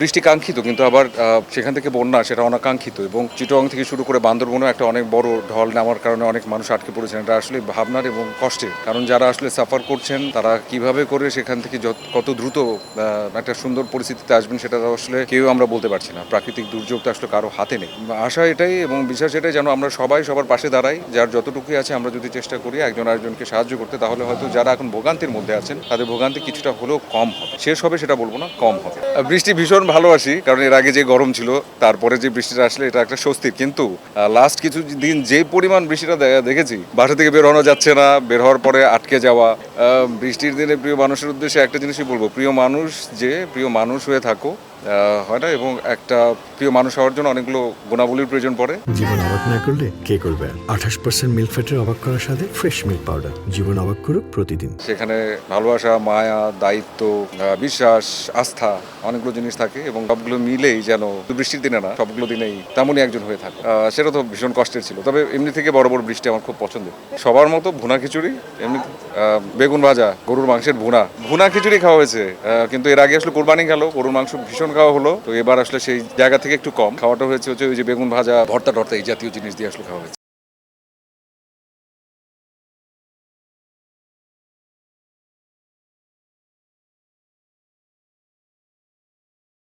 বৃষ্টি কাঙ্ক্ষিত কিন্তু আবার সেখান থেকে বন্যা সেটা অনাকাঙ্ক্ষিত এবং চিটগাং থেকে শুরু করে বান্দরবনেও একটা অনেক বড় ঢল নামার কারণে অনেক মানুষ আটকে পড়েছেন। এটা আসলে ভাবনার এবং কষ্টের, কারণ যারা আসলে সাফার করছেন তারা কিভাবে করে সেখান থেকে কত দ্রুত একটা সুন্দর পরিস্থিতিতে আসবেন সেটা তো আসলে কেউ আমরা বলতে পারছি না। প্রাকৃতিক দুর্যোগ তো আসলে কারো হাতে নেই। আশা এটাই এবং বিশ্বাস এটাই যেন আমরা সবাই সবার পাশে দাঁড়াই, যার যতটুকুই আছে আমরা যদি চেষ্টা করি একজন আরেকজনকে সাহায্য করতে, তাহলে হয়তো যারা এখন ভোগান্তির মধ্যে আছেন তাদের ভোগান্তি কিছুটা হলেও কম হবে। শেষ হবে সেটা বলবো না, কম হবে। বৃষ্টি ভীষণ ভালোবাসি, কারণ এর আগে যে গরম ছিল তারপরে যে বৃষ্টিটা আসলে এটা একটা স্বস্তির। কিন্তু লাস্ট কিছু দিন যে পরিমাণ বৃষ্টিটা দেখেছি, বাসা থেকে বের হওয়া যাচ্ছে না, বের হওয়ার পরে আটকে যাওয়া। বৃষ্টির দিনে প্রিয় মানুষের উদ্দেশ্যে একটা জিনিসই বলবো, প্রিয় মানুষ হয়ে থাকো, হয় না? এবং একটা প্রিয় মানুষ হওয়ার জন্য অনেকগুলো গুণাবলীর প্রয়োজন পড়ে। জীবন অবাক না করলে কে করবে? 28% মিল্ক ফ্যাটের অবাক করার সাথে ফ্রেশ মিল্ক পাউডার। জীবন অবাক করুক প্রতিদিন। সেখানে ভালোবাসা, মায়া, দায়িত্ব, বিশ্বাস, আস্থা অনেকগুলো জিনিস থাকে এবং সবগুলো মিলেই যেন বৃষ্টির দিনে না, সবগুলো দিনেই তেমনই একজন হয়ে থাকে। সেটা তো ভীষণ কষ্টের ছিল। তবে এমনি থেকে বড় বড় বৃষ্টি আমার খুব পছন্দের। সবার মতো ভুনা খিচুড়ি, এমনি বেগুন ভাজা, গরুর মাংসের ভুনা খিচুড়ি খাওয়া হয়েছে। কিন্তু এর আগে আসলে কোরবানি গেল, গরুর মাংস ভীষণ খাওয়া হলো। তো এবার আসলে সেই জায়গা থেকে একটু কম খাওয়াটা হয়েছে, ওই যে বেগুন ভাজা, ভর্তা টর্তা এই জাতীয় জিনিস দিয়ে আসলে খাওয়া হয়েছে।